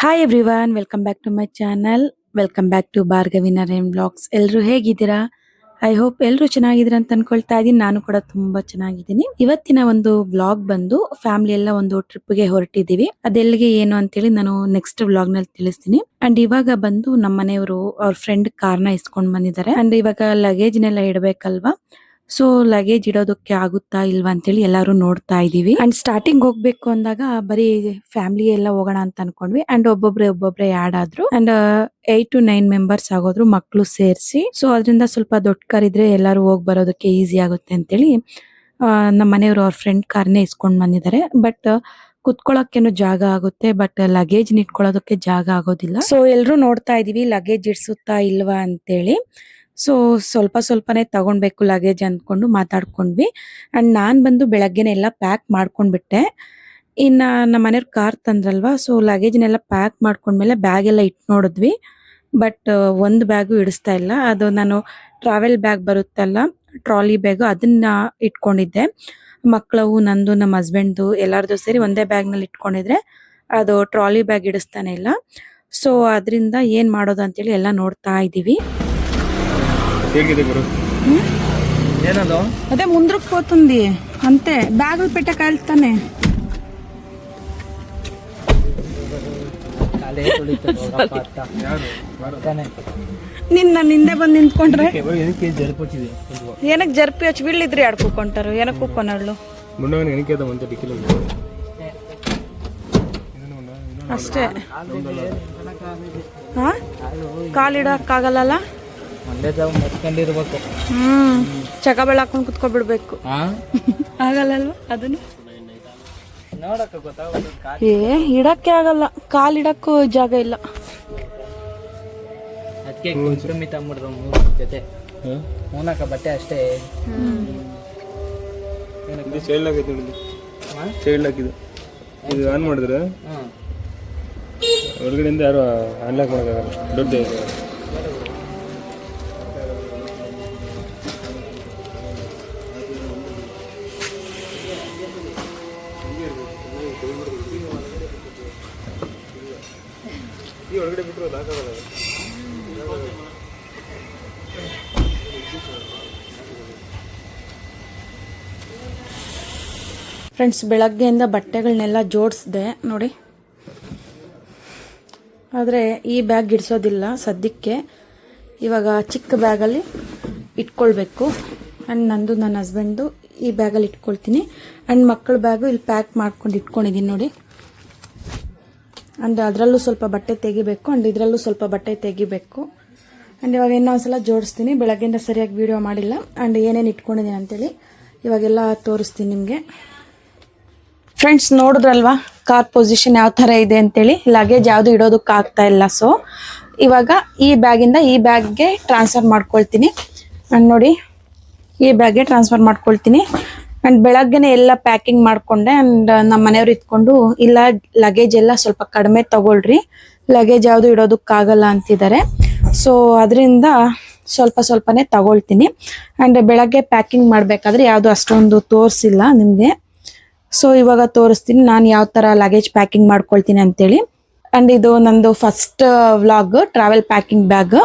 Hi everyone, welcome back to my channel. Welcome back to Bhargavi Naren blogs. ಎಲ್ಲರೂ ಹೇಗಿದ್ದೀರಾ? I hope ಎಲ್ಲರೂ ಚೆನ್ನಾಗಿದ್ದೀರಾ ಅಂತ ಅನ್ಕೊಳ್ತಾ ಇದ್ದೀನಿ. ನಾನು ಕೂಡ ತುಂಬಾ ಚೆನ್ನಾಗಿದ್ದೀನಿ. ಇವತ್ತಿನ ಒಂದು ವ್ಲಾಗ್ ಬಂದು ಫ್ಯಾಮಿಲಿ ಎಲ್ಲ ಒಂದು ಟ್ರಿಪ್ಗೆ ಹೊರಟಿದ್ದೀವಿ. ಅದೆಲ್ಲಿಗೆ ಏನು ಅಂತೇಳಿ ನಾನು ನೆಕ್ಸ್ಟ್ ವ್ಲಾಗ್ ನಲ್ಲಿ ತಿಳಿಸ್ತೀನಿ. ಅಂಡ್ ಇವಾಗ ಬಂದು ನಮ್ಮ ಮನೆಯವರು ಅವ್ರ ಫ್ರೆಂಡ್ ಕಾರ್ನ ಇಸ್ಕೊಂಡ್ ಬಂದಿದ್ದಾರೆ. ಅಂಡ್ ಇವಾಗ ಲಗೇಜ್ನೆಲ್ಲ ಇಡಬೇಕಲ್ವಾ, ಸೊ ಲಗೇಜ್ ಇಡೋದಕ್ಕೆ ಆಗುತ್ತಾ ಇಲ್ವಾ ಅಂತೇಳಿ ಎಲ್ಲಾರು ನೋಡ್ತಾ ಇದೀವಿ. ಅಂಡ್ ಸ್ಟಾರ್ಟಿಂಗ್ ಹೋಗ್ಬೇಕು ಅಂದಾಗ ಬರೀ ಫ್ಯಾಮಿಲಿ ಎಲ್ಲ ಹೋಗೋಣ ಅಂತ ಅನ್ಕೊಂಡ್ವಿ. ಅಂಡ್ ಒಬ್ಬೊಬ್ರೆ ಆಡ್ ಆದ್ರು. ಅಂಡ್ 8 to 9 ಮೆಂಬರ್ಸ್ ಆಗೋದ್ರು, ಮಕ್ಳು ಸೇರಿಸಿ. ಸೊ ಅದರಿಂದ ಸ್ವಲ್ಪ ದೊಡ್ಡ ಕಾರ್ ಇದ್ರೆ ಎಲ್ಲಾರು ಹೋಗ್ ಬರೋದಕ್ಕೆ ಈಸಿ ಆಗುತ್ತೆ ಅಂತೇಳಿ ನಮ್ಮ ಮನೆಯವರು ಅವ್ರ ಫ್ರೆಂಡ್ ಕಾರ್ನೇ ಇಸ್ಕೊಂಡ್ ಬಂದಿದ್ದಾರೆ. ಬಟ್ ಕುತ್ಕೊಳ್ಳೋಕೆನು ಜಾಗ ಆಗುತ್ತೆ, ಬಟ್ ಲಗೇಜ್ ಇಟ್ಕೊಳ್ಳೋದಕ್ಕೆ ಜಾಗ ಆಗೋದಿಲ್ಲ. ಸೊ ಎಲ್ರು ನೋಡ್ತಾ ಇದೀವಿ ಲಗೇಜ್ ಇಡ್ಸುತ್ತಾ ಇಲ್ವಾ ಅಂತೇಳಿ. ಸೊ ಸ್ವಲ್ಪನೇ ತಗೊಳ್ಬೇಕು ಲಗೇಜ್ ಅಂದ್ಕೊಂಡು ಮಾತಾಡ್ಕೊಂಡ್ವಿ. ಅಂಡ್ ನಾನ್ ಬಂದು ಬೆಳಗ್ಗೆನೆ ಎಲ್ಲ ಪ್ಯಾಕ್ ಮಾಡ್ಕೊಂಡ್ಬಿಟ್ಟೆ. ಇನ್ನ ನಮ್ಮ ಮನೆಯವ್ರ ಕಾರ್ ತಂದ್ರಲ್ವಾ, ಸೊ ಲಗೇಜ್ನೆಲ್ಲ ಪ್ಯಾಕ್ ಮಾಡ್ಕೊಂಡ್ಮೇಲೆ ಬ್ಯಾಗ್ ಎಲ್ಲ ಇಟ್ಟು ನೋಡಿದ್ವಿ. ಬಟ್ ಒಂದು ಬ್ಯಾಗು ಇಡಿಸ್ತಾ ಇಲ್ಲ. ಅದು ನಾನು ಟ್ರಾವೆಲ್ ಬ್ಯಾಗ್ ಬರುತ್ತಲ್ಲ, ಟ್ರಾಲಿ ಬ್ಯಾಗ್, ಅದನ್ನ ಇಟ್ಕೊಂಡಿದ್ದೆ. ಮಕ್ಕಳವು, ನಂದು, ನಮ್ಮ ಹಸ್ಬೆಂಡ್ದು ಎಲ್ಲಾರ್ದು ಸೇರಿ ಒಂದೇ ಬ್ಯಾಗ್ ನಲ್ಲಿ ಇಟ್ಕೊಂಡಿದ್ರೆ ಅದು ಟ್ರಾಲಿ ಬ್ಯಾಗ್ ಇಡಿಸ್ತಾನೆ ಇಲ್ಲ. ಸೊ ಅದರಿಂದ ಏನ್ ಮಾಡೋದು ಅಂತೇಳಿ ಎಲ್ಲ ನೋಡ್ತಾ ಇದೀವಿ. ಹೇಗಿದೆ ಗುರು? ಏನದು? అదే ముందుకు పోతుంది అంతే. బ్యాగులు పెట్టే కాల్తానే నిన్నే ಬಂದು ನಿಂತ್ಕೊಂಡ್ರೆ ಏನಕ್ಕೆ ಜರ್ಪಿ ಹಚ್ಚಿ ಬೀಳಿದ್ರಿ ಆಡ್ಕೊಂటారు ಏನಕ್ಕೆ ಕೂಕೊಂಡಳು ಅಷ್ಟೇ. ಕಾಲಿಡಕ್ಕಾಗಲ್ಲ. ಚಕ ಬೆಳ ಹಾಕೊಂಡ್ ಕುತ್ಕೊಬಿಡ್ಬೇಕು. ಆಗಲ್ಲಲ್ವಾ ಅದನ್ನು? ಇಡಕ್ಕೆ ಆಗಲ್ಲ, ಕಾಲಿಡಕ್ಕೂ ಜಾಗ ಇಲ್ಲ. ಬಟ್ಟೆ ಅಷ್ಟೇ. ಇದು ಆನ್ ಮಾಡಿದ್ರೆ ಹೊರಗಡೆಯಿಂದ ಯಾರು ಅನ್ಲಾಕ್ ಮಾಡೋಕ್ಕಾಗಲ್ಲ. ದೊಡ್ಡ ಹೊರಗಡೆ ಬಿಟ್ಟರೆ ಹಾಕಾಗಲ್ಲ. ಫ್ರೆಂಡ್ಸ್, ಬೆಳಗ್ಗೆಯಿಂದ ಬಟ್ಟೆಗಳನ್ನೆಲ್ಲ ಜೋಡಿಸ್ದೆ ನೋಡಿ. ಆದರೆ ಈ ಬ್ಯಾಗ್ ಇಡಿಸೋದಿಲ್ಲ ಸದ್ಯಕ್ಕೆ. ಇವಾಗ ಚಿಕ್ಕ ಬ್ಯಾಗಲ್ಲಿ ಇಟ್ಕೊಳ್ಬೇಕು. ಆ್ಯಂಡ್ ನಂದು, ನನ್ನ ಹಸ್ಬೆಂಡ್ದು ಈ ಬ್ಯಾಗಲ್ಲಿ ಇಟ್ಕೊಳ್ತೀನಿ. ಆ್ಯಂಡ್ ಮಕ್ಕಳ ಬ್ಯಾಗು ಇಲ್ಲಿ ಪ್ಯಾಕ್ ಮಾಡ್ಕೊಂಡು ಇಟ್ಕೊಂಡಿದ್ದೀನಿ ನೋಡಿ. ಆ್ಯಂಡ್ ಅದರಲ್ಲೂ ಸ್ವಲ್ಪ ಬಟ್ಟೆ ತೆಗಿಬೇಕು, ಆ್ಯಂಡ್ ಇದರಲ್ಲೂ ಸ್ವಲ್ಪ ಬಟ್ಟೆ ತೆಗಿಬೇಕು. ಆ್ಯಂಡ್ ಇವಾಗ ಇನ್ನೊಂದ್ಸಲ ಜೋಡಿಸ್ತೀನಿ. ಬೆಳಗ್ಗೆಯಿಂದ ಸರಿಯಾಗಿ ವಿಡಿಯೋ ಮಾಡಿಲ್ಲ. ಆ್ಯಂಡ್ ಏನೇನು ಇಟ್ಕೊಂಡಿದ್ದೀನಿ ಅಂತೇಳಿ ಇವಾಗೆಲ್ಲ ತೋರಿಸ್ತೀನಿ ನಿಮಗೆ. ಫ್ರೆಂಡ್ಸ್, ನೋಡಿದ್ರಲ್ವಾ ಕಾರ್ ಪೊಸಿಷನ್ ಯಾವ ಥರ ಇದೆ ಅಂತೇಳಿ. ಲಗೇಜ್ ಯಾವುದು ಇಡೋದಕ್ಕೆ ಆಗ್ತಾ ಇಲ್ಲ. ಸೊ ಇವಾಗ ಈ ಬ್ಯಾಗಿಂದ ಈ ಬ್ಯಾಗ್ಗೆ ಟ್ರಾನ್ಸ್ಫರ್ ಮಾಡ್ಕೊಳ್ತೀನಿ. ಆ್ಯಂಡ್ ನೋಡಿ, ಈ ಬ್ಯಾಗ್ಗೆ ಟ್ರಾನ್ಸ್ಫರ್ ಮಾಡ್ಕೊಳ್ತೀನಿ. ಆ್ಯಂಡ್ ಬೆಳಗ್ಗೆನೆ ಎಲ್ಲ ಪ್ಯಾಕಿಂಗ್ ಮಾಡ್ಕೊಂಡೆ. ಆ್ಯಂಡ್ ನಮ್ಮ ಮನೆಯವ್ರು ಇಟ್ಕೊಂಡು, ಇಲ್ಲ ಲಗೇಜ್ ಎಲ್ಲ ಸ್ವಲ್ಪ ಕಡಿಮೆ ತಗೊಳ್ರಿ, ಲಗೇಜ್ ಯಾವುದು ಇಡೋದಕ್ಕಾಗಲ್ಲ ಅಂತಿದ್ದಾರೆ. ಸೊ ಅದರಿಂದ ಸ್ವಲ್ಪನೇ ತಗೊಳ್ತೀನಿ. ಆ್ಯಂಡ್ ಬೆಳಗ್ಗೆ ಪ್ಯಾಕಿಂಗ್ ಮಾಡಬೇಕಾದ್ರೆ ಯಾವುದು ಅಷ್ಟೊಂದು ತೋರಿಸಿಲ್ಲ ನಿಮಗೆ. ಸೊ ಇವಾಗ ತೋರಿಸ್ತೀನಿ ನಾನು ಯಾವ ಥರ ಲಗೇಜ್ ಪ್ಯಾಕಿಂಗ್ ಮಾಡ್ಕೊಳ್ತೀನಿ ಅಂತೇಳಿ. ಆ್ಯಂಡ್ ಇದು ನಂದು first vlog, travel packing bag.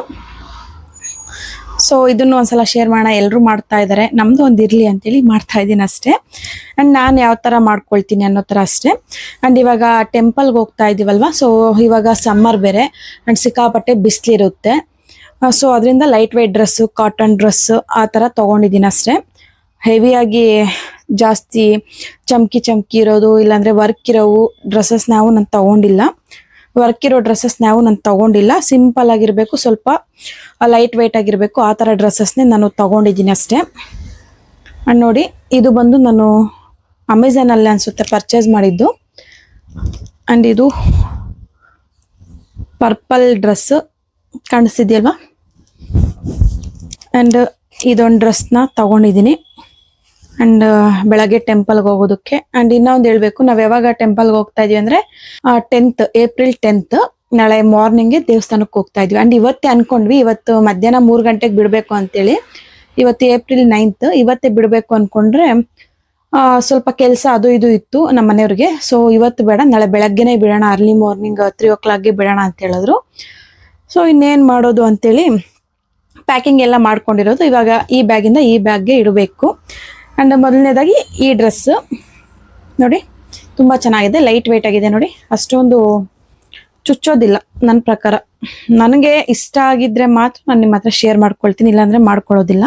So ಇದನ್ನು ಒಂದ್ಸಲ ಶೇರ್ ಮಾಡೋಣ. ಎಲ್ಲರೂ ಮಾಡ್ತಾ ಇದ್ದಾರೆ, ನಮ್ದು ಒಂದು ಇರಲಿ ಅಂತೇಳಿ ಮಾಡ್ತಾ ಇದ್ದೀನಿ ಅಷ್ಟೇ. ಆ್ಯಂಡ್ ನಾನು ಯಾವ ಥರ ಮಾಡ್ಕೊಳ್ತೀನಿ ಅನ್ನೋ ಥರ ಅಷ್ಟೇ. ಆ್ಯಂಡ್ ಇವಾಗ ಟೆಂಪಲ್ಗೆ ಹೋಗ್ತಾ ಇದ್ದೀವಲ್ವ, ಸೊ ಇವಾಗ ಸಮ್ಮರ್ ಬೇರೆ ಆ್ಯಂಡ್ ಸಿಕ್ಕಾಪಟ್ಟೆ ಬಿಸಿಲಿರುತ್ತೆ. ಸೊ ಅದರಿಂದ light weight dress, cotton dress ಆ ಥರ ತೊಗೊಂಡಿದ್ದೀನಿ ಅಷ್ಟೇ. ಹೆವಿಯಾಗಿ ಜಾಸ್ತಿ ಚಮ್ಕಿ ಇರೋದು, ಇಲ್ಲಾಂದರೆ ವರ್ಕ್ ಇರೋವು ಡ್ರೆಸ್ಸಸ್ ನಾವು ನಾನು ತೊಗೊಂಡಿಲ್ಲ. ವರ್ಕ್ ಇರೋ ಡ್ರೆಸ್ಸಸ್ ನಾವು ನಾನು ತೊಗೊಂಡಿಲ್ಲ. ಸಿಂಪಲ್ ಆಗಿರಬೇಕು, ಸ್ವಲ್ಪ ಲೈಟ್ ವೆಯ್ಟ್ ಆಗಿರಬೇಕು, ಆ ಥರ ಡ್ರೆಸ್ಸಸ್ನೇ ನಾನು ತೊಗೊಂಡಿದ್ದೀನಿ ಅಷ್ಟೇ. ಆ್ಯಂಡ್ ನೋಡಿ, ಇದು ಬಂದು ನಾನು ಅಮೆಝಾನಲ್ಲಿ ಅನಿಸುತ್ತೆ ಪರ್ಚೇಸ್ ಮಾಡಿದ್ದು. ಆ್ಯಂಡ್ ಇದು ಪರ್ಪಲ್ ಡ್ರೆಸ್ ಕಾಣಿಸ್ತಿದೆಯಲ್ವಾ. ಆ್ಯಂಡ್ ಇದೊಂದು ಡ್ರೆಸ್ನ ತೊಗೊಂಡಿದ್ದೀನಿ. ಆ್ಯಂಡ್ ಬೆಳಗ್ಗೆ ಟೆಂಪಲ್ಗೆ ಹೋಗೋದಕ್ಕೆ. ಆ್ಯಂಡ್ ಇನ್ನೊಂದು ಹೇಳ್ಬೇಕು, ನಾವು ಯಾವಾಗ ಟೆಂಪಲ್ಗೆ ಹೋಗ್ತಾ ಇದೀವಿ ಅಂದರೆ ಏಪ್ರಿಲ್ 10th ನಾಳೆ ಮಾರ್ನಿಂಗ್ಗೆ ದೇವಸ್ಥಾನಕ್ಕೆ ಹೋಗ್ತಾ ಇದ್ವಿ. ಆ್ಯಂಡ್ ಇವತ್ತೇ ಅನ್ಕೊಂಡ್ವಿ, ಇವತ್ತು ಮಧ್ಯಾಹ್ನ 3 ಗಂಟೆಗೆ ಬಿಡಬೇಕು ಅಂತೇಳಿ. ಇವತ್ತು ಏಪ್ರಿಲ್ 9th, ಇವತ್ತೇ ಬಿಡಬೇಕು ಅಂದ್ಕೊಂಡ್ರೆ ಸ್ವಲ್ಪ ಕೆಲಸ ಅದು ಇದು ಇತ್ತು ನಮ್ಮ ಮನೆಯವ್ರಿಗೆ. ಸೊ ಇವತ್ತು ಬೇಡ, ನಾಳೆ ಬೆಳಗ್ಗೆನೆ ಬಿಡೋಣ, ಅರ್ಲಿ ಮಾರ್ನಿಂಗ್ 3 o'clockಗೆ ಬಿಡೋಣ ಅಂತ ಹೇಳಿದ್ರು. ಸೊ ಇನ್ನೇನು ಮಾಡೋದು ಅಂತೇಳಿ ಪ್ಯಾಕಿಂಗ್ ಎಲ್ಲ ಮಾಡ್ಕೊಂಡಿರೋದು. ಇವಾಗ ಈ ಬ್ಯಾಗಿಂದ ಈ ಬ್ಯಾಗ್ಗೆ ಇಡಬೇಕು. ಆ್ಯಂಡ್ ಮೊದಲನೇದಾಗಿ ಈ ಡ್ರೆಸ್ ನೋಡಿ, ತುಂಬ ಚೆನ್ನಾಗಿದೆ, ಲೈಟ್ ವೆಯ್ಟ್ ಆಗಿದೆ ನೋಡಿ, ಅಷ್ಟೊಂದು ಚುಚ್ಚೋದಿಲ್ಲ ನನ್ನ ಪ್ರಕಾರ. ನನಗೆ ಇಷ್ಟ ಆಗಿದ್ರೆ ಮಾತ್ರ ನಾನು ನಿಮ್ಮ ಹತ್ರ ಶೇರ್ ಮಾಡ್ಕೊಳ್ತೀನಿ, ಇಲ್ಲಾಂದರೆ ಮಾಡ್ಕೊಳ್ಳೋದಿಲ್ಲ.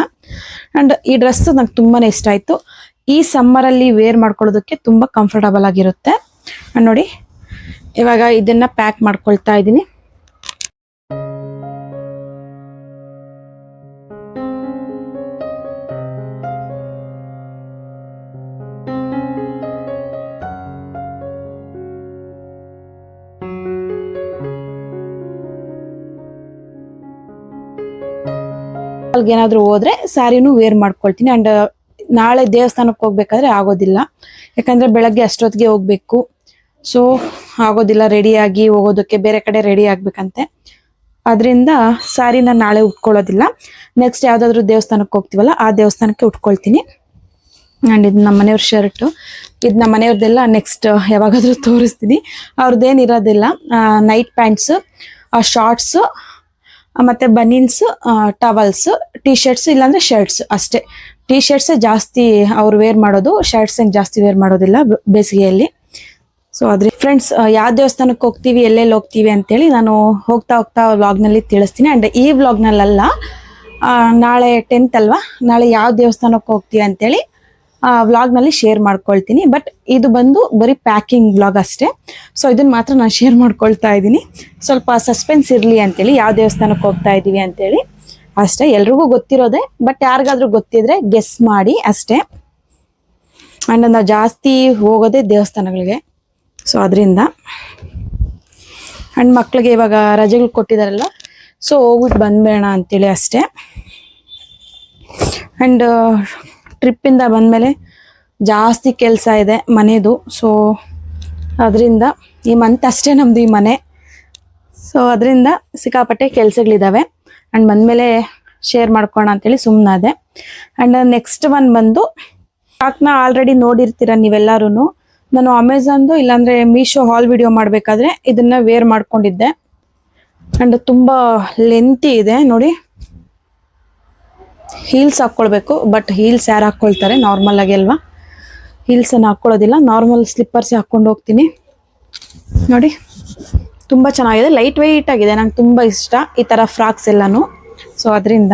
ಆ್ಯಂಡ್ ಈ ಡ್ರೆಸ್ ನಂಗೆ ತುಂಬಾ ಇಷ್ಟ ಆಯಿತು. ಈ ಸಮ್ಮರಲ್ಲಿ ವೇರ್ ಮಾಡ್ಕೊಳ್ಳೋದಕ್ಕೆ ತುಂಬ ಕಂಫರ್ಟಬಲ್ ಆಗಿರುತ್ತೆ. ಆ್ಯಂಡ್ ನೋಡಿ, ಇವಾಗ ಇದನ್ನು ಪ್ಯಾಕ್ ಮಾಡ್ಕೊಳ್ತಾ ಇದ್ದೀನಿ. ಏನಾದ್ರೂ ಹೋದ್ರೆ ಸ್ಯಾರಿನೂ ವೇರ್ ಮಾಡ್ಕೊಳ್ತೀನಿ. ಅಂಡ್ ನಾಳೆ ದೇವಸ್ಥಾನಕ್ಕೆ ಹೋಗ್ಬೇಕಾದ್ರೆ ಆಗೋದಿಲ್ಲ, ಯಾಕಂದ್ರೆ ಬೆಳಗ್ಗೆ ಅಷ್ಟೊತ್ತಿಗೆ ಹೋಗ್ಬೇಕು. ಸೊ ಆಗೋದಿಲ್ಲ ರೆಡಿಯಾಗಿ ಹೋಗೋದಕ್ಕೆ, ಬೇರೆ ಕಡೆ ರೆಡಿ ಆಗ್ಬೇಕಂತೆ. ಅದರಿಂದ ಸ್ಯಾರಿನ ನಾಳೆ ಉಟ್ಕೊಳ್ಳೋದಿಲ್ಲ. ನೆಕ್ಸ್ಟ್ ಯಾವ್ದಾದ್ರು ದೇವಸ್ಥಾನಕ್ಕೆ ಹೋಗ್ತೀವಲ್ಲ ಆ ದೇವಸ್ಥಾನಕ್ಕೆ ಉಟ್ಕೊಳ್ತೀನಿ. ಆ್ಯಂಡ್ ಇದು ನಮ್ಮ ಮನೆಯವ್ರ ಶರ್ಟು, ಇದು ನಮ್ಮ ಮನೆಯವ್ರದ್ದೆಲ್ಲ ನೆಕ್ಸ್ಟ್ ಯಾವಾಗಾದ್ರೂ ತೋರಿಸ್ತೀನಿ. ಅವ್ರದ್ದೇನಿರೋದಿಲ್ಲ, ನೈಟ್ ಪ್ಯಾಂಟ್ಸ್, ಶಾರ್ಟ್ಸ್, ಮತ್ತೆ ಬನೀನ್ಸ್, ಟವಲ್ಸ್, ಟಿ ಶರ್ಟ್ಸ್, ಇಲ್ಲಾಂದ್ರೆ ಶರ್ಟ್ಸ್ ಅಷ್ಟೇ. ಟಿ ಶರ್ಟ್ಸ್ ಜಾಸ್ತಿ ಅವ್ರು ವೇರ್ ಮಾಡೋದು, ಶರ್ಟ್ಸ್ ಜಾಸ್ತಿ ವೇರ್ ಮಾಡೋದಿಲ್ಲ ಬೇಸಿಗೆಯಲ್ಲಿ. ಸೊ ಅದ್ರ ಫ್ರೆಂಡ್ಸ್, ಯಾವ ದೇವಸ್ಥಾನಕ್ಕೆ ಹೋಗ್ತೀವಿ, ಎಲ್ಲೆಲ್ಲಿ ಹೋಗ್ತೀವಿ ಅಂತೇಳಿ ನಾನು ಹೋಗ್ತಾ ವ್ಲಾಗ್ನಲ್ಲಿ ತಿಳಿಸ್ತೀನಿ. ಅಂಡ್ ಈ ವ್ಲಾಗ್ನಲ್ಲ, ನಾಳೆ 10th ಅಲ್ವಾ, ನಾಳೆ ಯಾವ ದೇವಸ್ಥಾನಕ್ಕೆ ಹೋಗ್ತೀವಿ ಅಂತೇಳಿ ವ್ಲಾಗ್ನಲ್ಲಿ ಶೇರ್ ಮಾಡ್ಕೊಳ್ತೀನಿ. ಬಟ್ ಇದು ಬಂದು ಬರೀ ಪ್ಯಾಕಿಂಗ್ ವ್ಲಾಗ್ ಅಷ್ಟೇ. ಸೊ ಇದನ್ನ ಮಾತ್ರ ನಾನು ಶೇರ್ ಮಾಡ್ಕೊಳ್ತಾ ಇದ್ದೀನಿ, ಸ್ವಲ್ಪ ಸಸ್ಪೆನ್ಸ್ ಇರಲಿ ಅಂತೇಳಿ, ಯಾವ ದೇವಸ್ಥಾನಕ್ಕೆ ಹೋಗ್ತಾ ಇದ್ದೀವಿ ಅಂತೇಳಿ ಅಷ್ಟೇ. ಎಲ್ರಿಗೂ ಗೊತ್ತಿರೋದೆ, ಬಟ್ ಯಾರಿಗಾದ್ರೂ ಗೊತ್ತಿದ್ರೆ ಗೆಸ್ ಮಾಡಿ ಅಷ್ಟೇ. ಆ್ಯಂಡ್ ನಾವು ಜಾಸ್ತಿ ಹೋಗೋದೇ ದೇವಸ್ಥಾನಗಳಿಗೆ. ಸೊ ಅದರಿಂದ ಆ್ಯಂಡ್ ಮಕ್ಕಳಿಗೆ ಇವಾಗ ರಜೆಗಳು ಕೊಟ್ಟಿದ್ದಾರಲ್ಲ, ಸೊ ಹೋಗ್ಬಿಟ್ಟು ಬಂದ್ಬೇಡ ಅಂತೇಳಿ ಅಷ್ಟೇ. ಆ್ಯಂಡ್ ಟ್ರಿಪ್ಪಿಂದ ಬಂದಮೇಲೆ ಜಾಸ್ತಿ ಕೆಲಸ ಇದೆ ಮನೆಯದು. ಸೊ ಅದರಿಂದ ಈ ಮಂತ್ ಅಷ್ಟೇ ನಮ್ಮದು ಈ ಮನೆ. ಸೊ ಅದರಿಂದ ಸಿಕ್ಕಾಪಟ್ಟೆ ಕೆಲಸಗಳಿದ್ದಾವೆ. ಆ್ಯಂಡ್ ಬಂದಮೇಲೆ ಶೇರ್ ಮಾಡ್ಕೋಣ ಅಂತೇಳಿ ಸುಮ್ಮನಾದೆ. ಆ್ಯಂಡ್ ನೆಕ್ಸ್ಟ್ ಒನ್ ಬಂದು ಫ್ರಾಕ್ನ ಆಲ್ರೆಡಿ ನೋಡಿರ್ತೀರ ನೀವೆಲ್ಲರೂ. ನಾನು ಅಮೆಝಾನ್ದು ಇಲ್ಲಾಂದರೆ ಮೀಶೋ ಹಾಲ್ ವಿಡಿಯೋ ಮಾಡಬೇಕಾದ್ರೆ ಇದನ್ನು ವೇರ್ ಮಾಡ್ಕೊಂಡಿದ್ದೆ. ಆ್ಯಂಡ್ ತುಂಬ ಲೆಂತಿ ಇದೆ ನೋಡಿ. ಹೀಲ್ಸ್ ಹಾಕ್ಕೊಳ್ಬೇಕು, ಬಟ್ ಹೀಲ್ಸ್ ಯಾರು ಹಾಕ್ಕೊಳ್ತಾರೆ ನಾರ್ಮಲ್ ಆಗಿ ಅಲ್ವಾ, ಹೀಲ್ಸನ್ನು ಹಾಕ್ಕೊಳ್ಳೋದಿಲ್ಲ, ನಾರ್ಮಲ್ ಸ್ಲಿಪ್ಪರ್ಸ್ ಹಾಕ್ಕೊಂಡು ಹೋಗ್ತೀನಿ. ನೋಡಿ ತುಂಬ ಚೆನ್ನಾಗಿದೆ, ಲೈಟ್ ವೆಯ್ಟ್ ಆಗಿದೆ, ನಂಗೆ ತುಂಬ ಇಷ್ಟ ಈ ಥರ ಫ್ರಾಕ್ಸ್ ಎಲ್ಲನೂ. ಸೊ ಅದರಿಂದ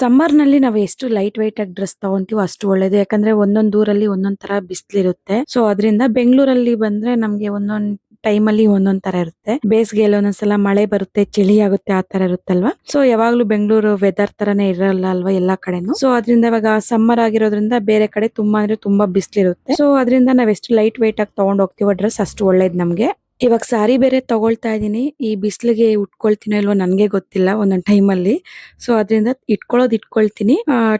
ಸಮ್ಮರ್ನಲ್ಲಿ ನಾವು ಎಷ್ಟು ಲೈಟ್ ವೆಯ್ಟ್ ಆಗಿ ಡ್ರೆಸ್ ತಗೊಂತೀವೋ ಅಷ್ಟು ಒಳ್ಳೇದು. ಯಾಕಂದ್ರೆ ಒಂದೊಂದು ಊರಲ್ಲಿ ಒಂದೊಂದ್ ತರ ಬಿಸಿಲಿರುತ್ತೆ. ಸೊ ಅದರಿಂದ ಬೆಂಗಳೂರಲ್ಲಿ ಬಂದ್ರೆ ನಮ್ಗೆ ಒಂದೊಂದ್ ಟೈಮಲ್ಲಿ ಒಂದೊಂದ್ ತರ ಇರುತ್ತೆ. ಬೇಸಿಗೆಯಲ್ಲಿ ಒಂದೊಂದ್ಸಲ ಮಳೆ ಬರುತ್ತೆ, ಚಳಿ ಆಗುತ್ತೆ, ಆ ತರ ಇರುತ್ತಲ್ವಾ. ಸೊ ಯಾವಾಗ್ಲೂ ಬೆಂಗಳೂರು ವೆದರ್ ತರನೇ ಇರಲ್ಲ ಅಲ್ವಾ ಎಲ್ಲಾ ಕಡೆನೂ. ಸೊ ಅದರಿಂದ ಇವಾಗ ಸಮ್ಮರ್ ಆಗಿರೋದ್ರಿಂದ ಬೇರೆ ಕಡೆ ತುಂಬಾ ಅಂದ್ರೆ ತುಂಬಾ ಬಿಸಿಲಿರುತ್ತೆ. ಸೊ ಅದರಿಂದ ನಾವ್ ಎಷ್ಟು ಲೈಟ್ ವೆಯ್ಟ್ ಆಗಿ ತಗೊಂಡ್ ಹೋಗ್ತೀವೋ ಡ್ರೆಸ್ ಅಷ್ಟು ಒಳ್ಳೇದು ನಮ್ಗೆ. ಇವಾಗ ಸಾರಿ ಬೇರೆ ತಗೊಳ್ತಾ ಇದೀನಿ. ಈ ಬಿಸಿಲಿಗೆ ಉಟ್ಕೊಳ್ತೀನೋ ಇಲ್ವೋ ನನ್ಗೆ ಗೊತ್ತಿಲ್ಲ ಒಂದೊಂದ್ ಟೈಮಲ್ಲಿ. ಸೊ ಅದರಿಂದ ಇಟ್ಕೊಳ್ತೀನಿ.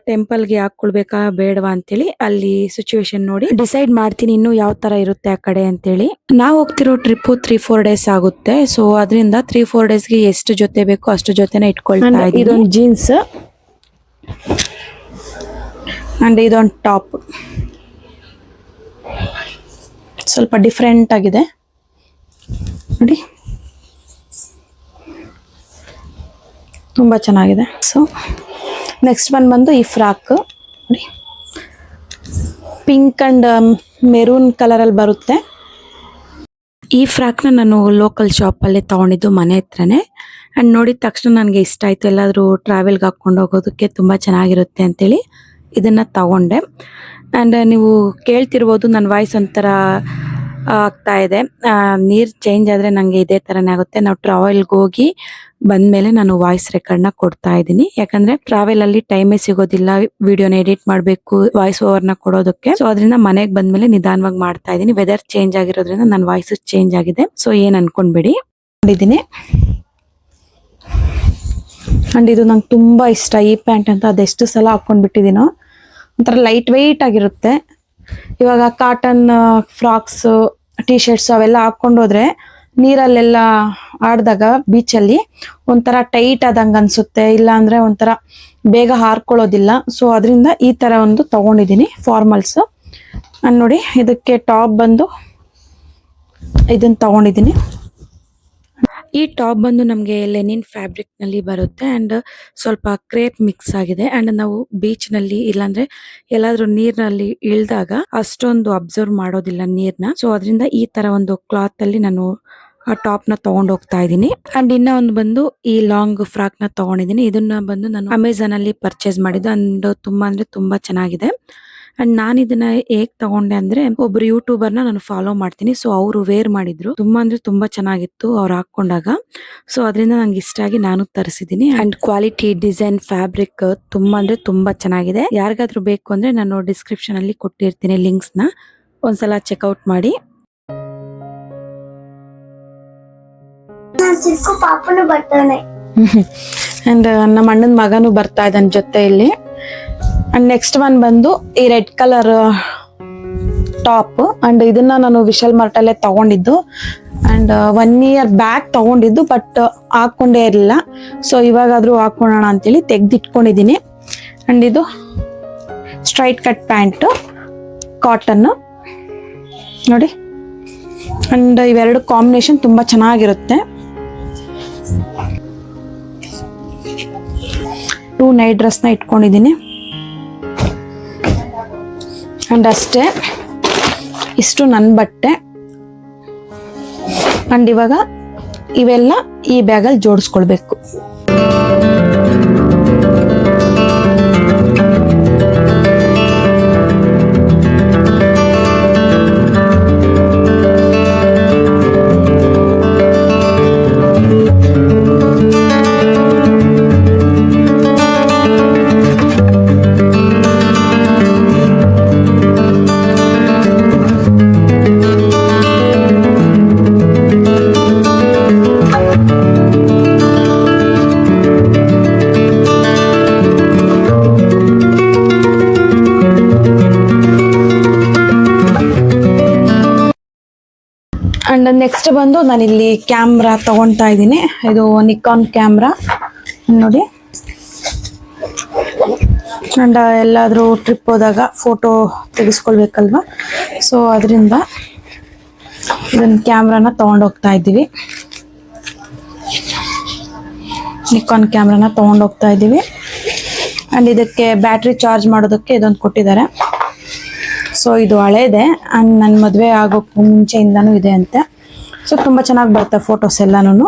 ಟೆಂಪಲ್ಗೆ ಹಾಕೊಳ್ಬೇಕಾ ಬೇಡವಾ ಅಂತೇಳಿ ಅಲ್ಲಿ ಸಿಚುವೇಶನ್ ನೋಡಿ ಡಿಸೈಡ್ ಮಾಡ್ತೀನಿ ಇನ್ನು ಯಾವ ತರ ಇರುತ್ತೆ ಆ ಕಡೆ ಅಂತೇಳಿ. ನಾವು ಹೋಗ್ತಿರೋ ಟ್ರಿಪ್ 3-4 ಡೇಸ್ ಆಗುತ್ತೆ. ಸೊ ಅದರಿಂದ 3-4 ಡೇಸ್ಗೆ ಎಷ್ಟು ಜೊತೆ ಬೇಕೋ ಅಷ್ಟು ಜೊತೆನ ಇಟ್ಕೊಳ್ತಾ ಇದೀನಿ. ಇದೊಂದು ಜೀನ್ಸ್ ಅಂಡ್ ಇದೊಂದು ಟಾಪ್, ಸ್ವಲ್ಪ ಡಿಫ್ರೆಂಟ್ ಆಗಿದೆ ನೋಡಿ, ತುಂಬಾ ಚೆನ್ನಾಗಿದೆ. ಸೊ ನೆಕ್ಸ್ಟ್ ಒನ್ ಬಂದು ಈ ಫ್ರಾಕ್ ನೋಡಿ, ಪಿಂಕ್ ಅಂಡ್ ಮೆರೂನ್ ಕಲರ್ ಅಲ್ಲಿ ಬರುತ್ತೆ. ಈ ಫ್ರಾಕ್ನ ನಾನು ಲೋಕಲ್ ಶಾಪಲ್ಲೇ ತಗೊಂಡಿದ್ದು ಮನೆ ಹತ್ರನೇ. ಅಂಡ್ ನೋಡಿದ ತಕ್ಷಣ ನನಗೆ ಇಷ್ಟ ಆಯ್ತು, ಎಲ್ಲಾದರೂ ಟ್ರಾವೆಲ್ಗೆ ಹಾಕೊಂಡು ಹೋಗೋದಕ್ಕೆ ತುಂಬಾ ಚೆನ್ನಾಗಿರುತ್ತೆ ಅಂತೇಳಿ ಇದನ್ನ ತಗೊಂಡೆ. ಅಂಡ್ ನೀವು ಕೇಳ್ತಿರ್ಬೋದು ನನ್ನ ವಾಯ್ಸ್ ಒಂಥರ ಆಗ್ತಾ ಇದೆ. ನೀರ್ ಚೇಂಜ್ ಆದ್ರೆ ನಂಗೆ ಇದೇ ತರನೇ ಆಗುತ್ತೆ. ನಾವು ಟ್ರಾವೆಲ್ಗೆ ಹೋಗಿ ಬಂದ್ಮೇಲೆ ನಾನು ವಾಯ್ಸ್ ರೆಕಾರ್ಡ್ನ ಕೊಡ್ತಾ ಇದ್ದೀನಿ. ಯಾಕಂದ್ರೆ ಟ್ರಾವೆಲ್ ಅಲ್ಲಿ ಟೈಮೇ ಸಿಗೋದಿಲ್ಲ ವಿಡಿಯೋನ ಎಡಿಟ್ ಮಾಡ್ಬೇಕು, ವಾಯ್ಸ್ ಓವರ್ನ ಕೊಡೋದಕ್ಕೆ. ಸೊ ಅದರಿಂದ ಮನೆಗೆ ಬಂದ್ಮೇಲೆ ನಿಧಾನವಾಗಿ ಮಾಡ್ತಾ ಇದ್ದೀನಿ. ವೆದರ್ ಚೇಂಜ್ ಆಗಿರೋದ್ರಿಂದ ನನ್ನ ವಾಯ್ಸ್ ಚೇಂಜ್ ಆಗಿದೆ. ಸೊ ಏನ್ ಅನ್ಕೊಂಡ್ಬೇಡಿ. ಮಾಡಿದ್ದೀನಿ ಅಂಡ್ ಇದು ನಂಗೆ ತುಂಬಾ ಇಷ್ಟ ಈ ಪ್ಯಾಂಟ್ ಅಂತ. ಅದೆಷ್ಟು ಸಲ ಹಾಕೊಂಡ್ಬಿಟ್ಟಿದ್ದೀನೋ, ಒಂಥರ ಲೈಟ್ ವೆಯ್ಟ್ ಆಗಿರುತ್ತೆ. ಇವಾಗ ಕಾಟನ್ ಫ್ರಾಕ್ಸ್, ಟಿ ಶರ್ಟ್ಸ್ ಅವೆಲ್ಲ ಹಾಕೊಂಡು ಹೋದ್ರೆ ನೀರಲ್ಲೆಲ್ಲ ಆಡಿದಾಗ ಬೀಚಲ್ಲಿ ಒಂಥರ ಟೈಟ್ ಆದಂಗೆ ಅನ್ಸುತ್ತೆ, ಇಲ್ಲ ಅಂದ್ರೆ ಒಂಥರ ಬೇಗ ಹಾರ್ಕೊಳ್ಳೋದಿಲ್ಲ. ಸೊ ಅದರಿಂದ ಈ ತರ ಒಂದು ತಗೊಂಡಿದ್ದೀನಿ ಫಾರ್ಮಲ್ಸ್. ನಾನು ನೋಡಿ ಇದಕ್ಕೆ ಟಾಪ್ ಬಂದು ಇದನ್ನು ತಗೊಂಡಿದ್ದೀನಿ. ಈ ಟಾಪ್ ಬಂದು ನಮಗೆ ಲೆನಿನ್ ಫ್ಯಾಬ್ರಿಕ್ ನಲ್ಲಿ ಬರುತ್ತೆ ಅಂಡ್ ಸ್ವಲ್ಪ ಕ್ರೇಪ್ ಮಿಕ್ಸ್ ಆಗಿದೆ ಅಂಡ್ ನಾವು ಬೀಚ್ ನಲ್ಲಿ ಇಲ್ಲಾಂದ್ರೆ ಎಲ್ಲಾದ್ರೂ ನೀರಿನಲ್ಲಿ ಇಳಿದಾಗ ಅಷ್ಟೊಂದು ಅಬ್ಸರ್ವ್ ಮಾಡೋದಿಲ್ಲ ನೀರ್ನ. ಸೊ ಅದರಿಂದ ಈ ತರ ಒಂದು ಕ್ಲಾತ್ ಅಲ್ಲಿ ನಾನು ಆ ಟಾಪ್ ನ ತಗೊಂಡ್ ಹೋಗ್ತಾ ಇದ್ದೀನಿ. ಅಂಡ್ ಇನ್ನ ಒಂದು ಬಂದು ಈ ಲಾಂಗ್ ಫ್ರಾಕ್ ನ ತಗೊಂಡಿದ್ದೀನಿ. ಇದನ್ನ ಬಂದು ನಾನು ಅಮೆಝಾನ್ ಅಲ್ಲಿ ಪರ್ಚೇಸ್ ಮಾಡಿದ್ದು ಅಂಡ್ ತುಂಬಾ ಅಂದ್ರೆ ತುಂಬಾ ಚೆನ್ನಾಗಿದೆ. ಅಂಡ್ ನಾನು ಇದನ್ನ ಹೇಗ್ ತಗೊಂಡೆ ಅಂದ್ರೆ ಒಬ್ರು ಯೂಟ್ಯೂಬರ್ ನ ನಾನು ಫಾಲೋ ಮಾಡ್ತೀನಿ. ಸೊ ಅವರು ವೇರ್ ಮಾಡಿದ್ರು, ತುಂಬಾ ಅಂದ್ರೆ ತುಂಬಾ ಚೆನ್ನಾಗಿತ್ತು ಅವ್ರು ಹಾಕೊಂಡಾಗ. ಸೊ ಅದರಿಂದ ನಂಗೆ ಇಷ್ಟ ಆಗಿ ನಾನು ತರಿಸಿದೀನಿ. ಅಂಡ್ ಕ್ವಾಲಿಟಿ, ಡಿಸೈನ್, ಫ್ಯಾಬ್ರಿಕ್ ತುಂಬಾ ಅಂದ್ರೆ ತುಂಬಾ ಚೆನ್ನಾಗಿದೆ. ಯಾರಿಗಾದ್ರೂ ಬೇಕು ಅಂದ್ರೆ ನಾನು ಡಿಸ್ಕ್ರಿಪ್ಷನ್ ಅಲ್ಲಿ ಕೊಟ್ಟಿರ್ತೀನಿ ಲಿಂಕ್ಸ್ ನ, ಒಂದ್ಸಲ ಚೆಕ್ಔಟ್ ಮಾಡಿ. ಪಾಪನು ಬರ್ತಾನೆ ಅಂಡ್ ನಮ್ಮ ಅಣ್ಣನ ಮಗನು ಬರ್ತಾ ಇದ್ದಾನೆ ಜೊತೆಯಲ್ಲಿ. ಅಂಡ್ ನೆಕ್ಸ್ಟ್ ಒನ್ ಬಂದು ಈ ರೆಡ್ ಕಲರ್ ಟಾಪ್ ಅಂಡ್ ಇದನ್ನ ನಾನು ವಿಶಾಲ್ ಮಾರ್ಟ್ ಅಲ್ಲೇ ತಗೊಂಡಿದ್ದು ಅಂಡ್ 1 year ಬ್ಯಾಕ್ ತಗೊಂಡಿದ್ದು, ಬಟ್ ಹಾಕೊಂಡೇ ಇರಲಿಲ್ಲ. ಸೊ ಇವಾಗಾದ್ರೂ ಹಾಕೊಳ್ಳೋಣ ಅಂತೇಳಿ ತೆಗ್ದಿಟ್ಕೊಂಡಿದ್ದೀನಿ. ಅಂಡ್ ಇದು ಸ್ಟ್ರೈಟ್ ಕಟ್ ಪ್ಯಾಂಟ್, ಕಾಟನ್ ನೋಡಿ. ಅಂಡ್ ಇವೆರಡು ಕಾಂಬಿನೇಷನ್ ತುಂಬಾ ಚೆನ್ನಾಗಿರುತ್ತೆ. 2 ನೈಟ್ ಡ್ರೆಸ್ ನ ಇಟ್ಕೊಂಡಿದ್ದೀನಿ. ಅಂಡ್ ಅಷ್ಟೇ, ಇಷ್ಟು ನನ್ನ ಬಟ್ಟೆ. ಅಂಡ್ ಇವಾಗ ಇವೆಲ್ಲ ಈ ಬ್ಯಾಗಲ್ಲಿ ಜೋಡಿಸ್ಕೊಳ್ಬೇಕು. ಅಂಡ್ ನೆಕ್ಸ್ಟ್ ಬಂದು ನಾನಿಲ್ಲಿ ಕ್ಯಾಮ್ರಾ ತಗೊಳ್ತಾ ಇದ್ದೀನಿ. ಇದು ನಿಕಾನ್ ಕ್ಯಾಮ್ರಾ ನೋಡಿ. ಅಂಡ್ ಎಲ್ಲಾದ್ರೂ ಟ್ರಿಪ್ ಹೋದಾಗ ಫೋಟೋ ತೆಗೆಸ್ಕೊಳ್ಬೇಕಲ್ವಾ, ಸೊ ಅದರಿಂದ ಇದನ್ನ ಕ್ಯಾಮ್ರಾನ ತಗೊಂಡೋಗ್ತಾ ಇದ್ದೀವಿ. ನಿಕಾನ್ ಕ್ಯಾಮ್ರಾನ ತಗೊಂಡೋಗ್ತಾ ಇದ್ದೀವಿ. ಅಂಡ್ ಇದಕ್ಕೆ ಬ್ಯಾಟ್ರಿ ಚಾರ್ಜ್ ಮಾಡೋದಕ್ಕೆ ಇದೊಂದು ಕೊಟ್ಟಿದ್ದಾರೆ. ಸೊ ಇದು ಹಳೇದೆ ಅಂಡ್ ನನ್ನ ಮದುವೆ ಆಗೋಕ್ಕೂ ಮುಂಚೆಯಿಂದನೂ ಇದೆ ಅಂತೆ. ಸೊ ತುಂಬ ಚೆನ್ನಾಗಿ ಬರುತ್ತೆ ಫೋಟೋಸ್ ಎಲ್ಲಾನು.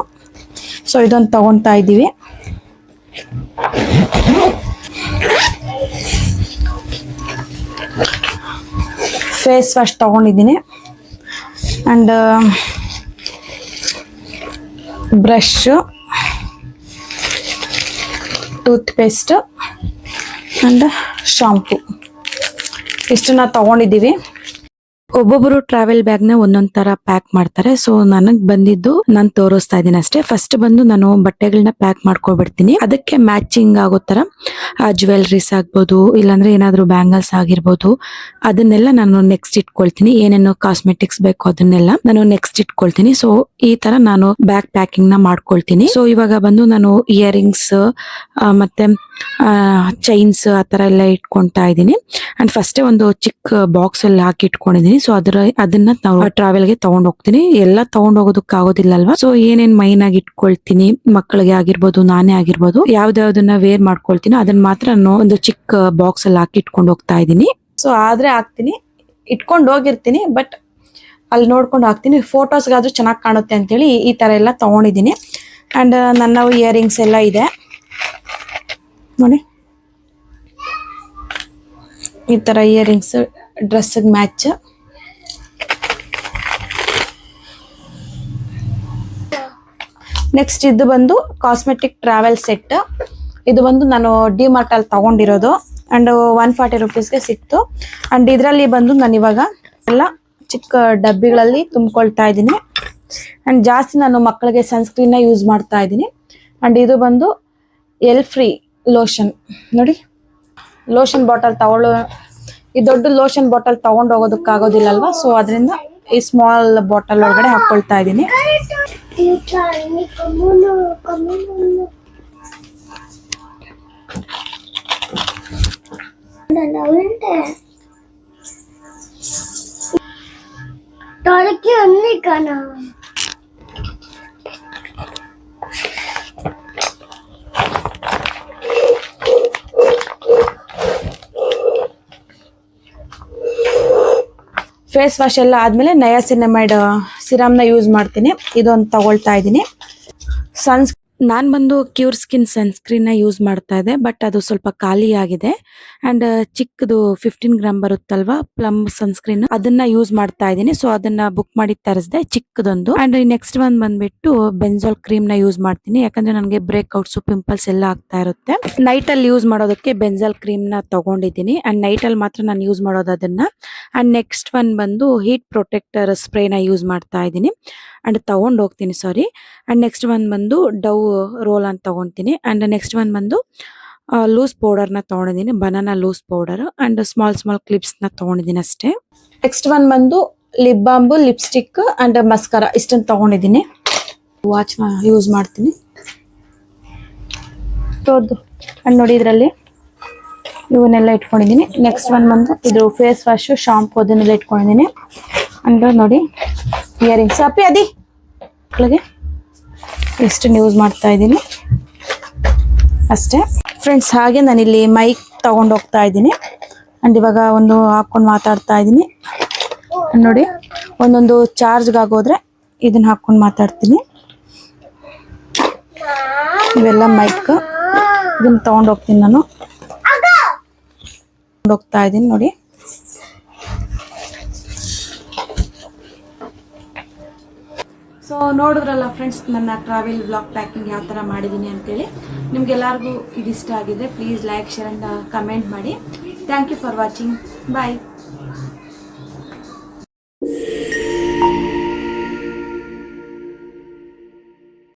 ಸೊ ಇದೊಂದು ತಗೊತಾ ಇದ್ದೀವಿ. ಫೇಸ್ ವಾಶ್ ತಗೊಂಡಿದ್ದೀನಿ and brush, toothpaste and shampoo ಇಷ್ಟನ್ನ ತಗೊಂಡಿದ್ದೀವಿ. ಒಬ್ಬೊಬ್ಬರು ಟ್ರಾವೆಲ್ ಬ್ಯಾಗ್ ನ ಒಂದೊಂದ್ ತರ ಪ್ಯಾಕ್ ಮಾಡ್ತಾರೆ. ಸೊ ನನಗ್ ಬಂದಿದ್ದು ನಾನು ತೋರಿಸ್ತಾ ಇದ್ದೀನಿ ಅಷ್ಟೇ. ಫಸ್ಟ್ ಬಂದು ನಾನು ಬಟ್ಟೆಗಳನ್ನ ಪ್ಯಾಕ್ ಮಾಡ್ಕೊಬಿಡ್ತೀನಿ. ಅದಕ್ಕೆ ಮ್ಯಾಚಿಂಗ್ ಆಗೋ ತರ ಜ್ಯುವೆಲ್ರೀಸ್ ಆಗ್ಬೋದು, ಇಲ್ಲಾಂದ್ರೆ ಏನಾದ್ರು ಬ್ಯಾಂಗಲ್ಸ್ ಆಗಿರ್ಬೋದು, ಅದನ್ನೆಲ್ಲ ನಾನು ನೆಕ್ಸ್ಟ್ ಇಟ್ಕೊಳ್ತೀನಿ. ಏನೇನು ಕಾಸ್ಮೆಟಿಕ್ಸ್ ಬೇಕು ಅದನ್ನೆಲ್ಲ ನಾನು ನೆಕ್ಸ್ಟ್ ಇಟ್ಕೊಳ್ತೀನಿ. ಸೊ ಈ ತರ ನಾನು ಬ್ಯಾಗ್ ಪ್ಯಾಕಿಂಗ್ ನ ಮಾಡ್ಕೊಳ್ತೀನಿ. ಸೊ ಇವಾಗ ಬಂದು ನಾನು ಇಯರಿಂಗ್ಸ್ ಮತ್ತೆ ಚೈನ್ಸ್ ಆ ತರ ಎಲ್ಲ ಇಟ್ಕೊಂತಾ ಇದ್ದೀನಿ. ಅಂಡ್ ಫಸ್ಟೇ ಒಂದು ಚಿಕ್ಕ ಬಾಕ್ಸ್ ಅಲ್ಲಿ ಹಾಕಿ ಇಟ್ಕೊಂಡಿದ್ದೀನಿ. ಸೊ ಅದನ್ನ ನಾವು ಟ್ರಾವೆಲ್ ಗೆ ತಗೊಂಡ್ ಹೋಗ್ತೀನಿ. ಎಲ್ಲ ತಗೊಂಡ್ ಹೋಗೋದಕ್ಕೆ ಆಗೋದಿಲ್ಲ ಅಲ್ವಾ. ಸೊ ಏನೇನ್ ಮೈನ್ ಆಗಿ ಇಟ್ಕೊಳ್ತೀನಿ, ಮಕ್ಕಳಿಗೆ ಆಗಿರ್ಬೋದು, ನಾನೇ ಆಗಿರ್ಬೋದು, ಯಾವ್ದಾವ್ದನ್ನ ವೇರ್ ಮಾಡ್ಕೊಳ್ತೀನಿ ಅದನ್ನ ಮಾತ್ರ ನಾನು ಒಂದು ಚಿಕ್ಕ ಬಾಕ್ಸ್ ಅಲ್ಲಿ ಹಾಕಿ ಇಟ್ಕೊಂಡು ಹೋಗ್ತಾ ಇದ್ದೀನಿ. ಸೊ ಆದ್ರೆ ಹಾಕ್ತೀನಿ, ಇಟ್ಕೊಂಡು ಹೋಗಿರ್ತೀನಿ, ಬಟ್ ಅಲ್ಲಿ ನೋಡ್ಕೊಂಡು ಹಾಕ್ತೀನಿ. ಫೋಟೋಸ್ಗಾದ್ರೂ ಚೆನ್ನಾಗಿ ಕಾಣುತ್ತೆ ಅಂತೇಳಿ ಈ ತರ ಎಲ್ಲ ತಗೊಂಡಿದ್ದೀನಿ. ಅಂಡ್ ನನ್ನ ಇಯರಿಂಗ್ಸ್ ಎಲ್ಲ ಇದೆ ನೋಡಿ. ಈ ತರ ಇಯರಿಂಗ್ಸ್ ಡ್ರೆಸ್ಗೆ ಮ್ಯಾಚ್. ನೆಕ್ಸ್ಟ್ ಇದು ಬಂದು ಕಾಸ್ಮೆಟಿಕ್ ಟ್ರಾವೆಲ್ ಸೆಟ್. ಇದು ಬಂದು ನಾನು ಡಿಮಾರ್ಟ್ ಅಲ್ಲಿ ತಗೊಂಡಿರೋದು ಅಂಡ್ 140 rupeesಗೆ ಸಿಕ್ತು. ಅಂಡ್ ಇದರಲ್ಲಿ ಬಂದು ನಾನು ಇವಾಗ ಎಲ್ಲ ಚಿಕ್ಕ ಡಬ್ಬಿಗಳಲ್ಲಿ ತುಂಬಿಕೊಳ್ತಾ ಇದ್ದೀನಿ. ಅಂಡ್ ಜಾಸ್ತಿ ನಾನು ಮಕ್ಕಳಿಗೆ ಸನ್ಸ್ಕ್ರೀನ್ ನ ಯೂಸ್ ಮಾಡ್ತಾ ಇದ್ದೀನಿ. ಅಂಡ್ ಇದು ಬಂದು ಎಲ್ ಫ್ರೀ ಲೋಷನ್ ನೋಡಿ. ಲೋಷನ್ ಬಾಟಲ್ ಈ ದೊಡ್ಡ ಲೋಷನ್ ಬಾಟಲ್ ತಗೊಂಡು ಹೋಗೋದಕ್ಕೆ ಆಗೋದಿಲ್ಲ ಅಲ್ವಾ. ಸೊ ಅದರಿಂದ ಈ ಸ್ಮಾಲ್ ಬಾಟಲ್ ಒಳಗಡೆ ಹಾಕೊಳ್ತಾ ಇದ್ದೀನಿ. ತೊಡಕಿ ಅನ್ನಿ ಕಣ ಫೇಸ್ ವಾಶ್ ಎಲ್ಲ ಆದಮೇಲೆ ನಯಾಸಿನಮೈಡ್ ಸಿರಮ್ನ ಯೂಸ್ ಮಾಡ್ತೀನಿ. ಇದೊಂದು ತಗೊಳ್ತಾ ಇದ್ದೀನಿ. ನಾನು ಬಂದು ಕ್ಯೂರ್ ಸ್ಕಿನ್ ಸನ್ಸ್ಕ್ರೀನ್ನ ಯೂಸ್ ಮಾಡ್ತಾ ಇದ್ದೆ, ಬಟ್ ಅದು ಸ್ವಲ್ಪ ಖಾಲಿ ಆಗಿದೆ. ಆ್ಯಂಡ್ ಚಿಕ್ಕದು 15 ಗ್ರಾಮ್ ಬರುತ್ತಲ್ವಾ ಪ್ಲಮ್ ಸನ್ಸ್ಕ್ರೀನ್, ಅದನ್ನ ಯೂಸ್ ಮಾಡ್ತಾ ಇದ್ದೀನಿ. ಸೊ ಅದನ್ನ ಬುಕ್ ಮಾಡಿ ತರಿಸಿದೆ, ಚಿಕ್ಕದೊಂದು. ಆ್ಯಂಡ್ ನೆಕ್ಸ್ಟ್ ಒಂದು ಬಂದ್ಬಿಟ್ಟು ಬೆನ್ಸಾಲ್ ಕ್ರೀಮ್ನ ಯೂಸ್ ಮಾಡ್ತೀನಿ, ಯಾಕಂದ್ರೆ ನನಗೆ ಬ್ರೇಕ್ಔಟ್ಸು ಪಿಂಪಲ್ಸ್ ಎಲ್ಲ ಆಗ್ತಾ ಇರುತ್ತೆ. ನೈಟಲ್ಲಿ ಯೂಸ್ ಮಾಡೋದಕ್ಕೆ ಬೆನ್ಸಾಲ್ ಕ್ರೀಮ್ನ ತಗೊಂಡಿದ್ದೀನಿ. ಆ್ಯಂಡ್ ನೈಟಲ್ಲಿ ಮಾತ್ರ ನಾನು ಯೂಸ್ ಮಾಡೋದು ಅದನ್ನ. ಆ್ಯಂಡ್ ನೆಕ್ಸ್ಟ್ ಒನ್ ಬಂದು ಹೀಟ್ ಪ್ರೊಟೆಕ್ಟರ್ ಸ್ಪ್ರೇನ ಯೂಸ್ ಮಾಡ್ತಾ ಇದ್ದೀನಿ ಆ್ಯಂಡ್ ತಗೊಂಡು ಹೋಗ್ತೀನಿ, ಸಾರಿ. ಆ್ಯಂಡ್ ನೆಕ್ಸ್ಟ್ ಒನ್ ಬಂದು ಡವ್ ರೋಲ್ ಅಂತ ತಗೊತೀನಿ. ಆ್ಯಂಡ್ ನೆಕ್ಸ್ಟ್ ಒನ್ ಬಂದು ಲೂಸ್ ಪೌಡರ್ನ ತೊಗೊಂಡಿದ್ದೀನಿ, banana loose powder. And small ಕ್ಲಿಪ್ಸ್ನ ತೊಗೊಂಡಿದ್ದೀನಿ ಅಷ್ಟೇ. ನೆಕ್ಸ್ಟ್ ಒನ್ ಬಂದು ಲಿಪ್ ಬಾಂಬು, ಲಿಪ್ಸ್ಟಿಕ್ ಆ್ಯಂಡ್ ಮಸ್ಕಾರ, ಇಷ್ಟನ್ನು ತೊಗೊಂಡಿದ್ದೀನಿ. ವಾಚ್ನ ಯೂಸ್ ಮಾಡ್ತೀನಿ. ಆ್ಯಂಡ್ ನೋಡಿ ಇದರಲ್ಲಿ ಇವನ್ನೆಲ್ಲ ಇಟ್ಕೊಂಡಿದ್ದೀನಿ. ನೆಕ್ಸ್ಟ್ ಒನ್ ಬಂದು ಇದು ಫೇಸ್ ವಾಶು, ಶಾಂಪು ಅದನ್ನೆಲ್ಲ ಇಟ್ಕೊಂಡಿದ್ದೀನಿ. ಆ್ಯಂಡ್ ನೋಡಿ ಇಯರಿಂಗ್ಸ್, ಅಪ್ಪಿ ಅದಿ ಮಕ್ಕಳಿಗೆ ಇಷ್ಟನ್ನು ಯೂಸ್ ಮಾಡ್ತಾ ಇದ್ದೀನಿ ಅಷ್ಟೇ ಫ್ರೆಂಡ್ಸ್. ಹಾಗೆ ನಾನಿಲ್ಲಿ ಮೈಕ್ ತಗೊಂಡು ಹೋಗ್ತಾ ಇದ್ದೀನಿ. ಆ್ಯಂಡ್ ಇವಾಗ ಒಂದು ಹಾಕ್ಕೊಂಡು ಮಾತಾಡ್ತಾ ಇದ್ದೀನಿ. ನೋಡಿ ಒಂದೊಂದು ಚಾರ್ಜ್ಗಾಗೋದ್ರೆ ಇದನ್ನ ಹಾಕ್ಕೊಂಡು ಮಾತಾಡ್ತೀನಿ. ಇವೆಲ್ಲ ಮೈಕ್, ಇದನ್ನ ತಗೊಂಡು ಹೋಗ್ತೀನಿ ನಾನು. ಹೋಗ್ತಾ ಇದ್ದೀನಿ ನೋಡಿ. ಸೊ ನೋಡಿದ್ರಲ್ಲ ಫ್ರೆಂಡ್ಸ್, ನನ್ನ ಟ್ರಾವೆಲ್ ಬ್ಲಾಗ್ ಪ್ಯಾಕಿಂಗ್ ಯಾವ ಥರ ಮಾಡಿದ್ದೀನಿ ಅಂತೇಳಿ. ನಿಮ್ಗೆಲ್ಲರಿಗೂ ಇದು ಇಷ್ಟ ಆಗಿದೆ, please like, share and comment ಮಾಡಿ. Thank you for watching. Bye.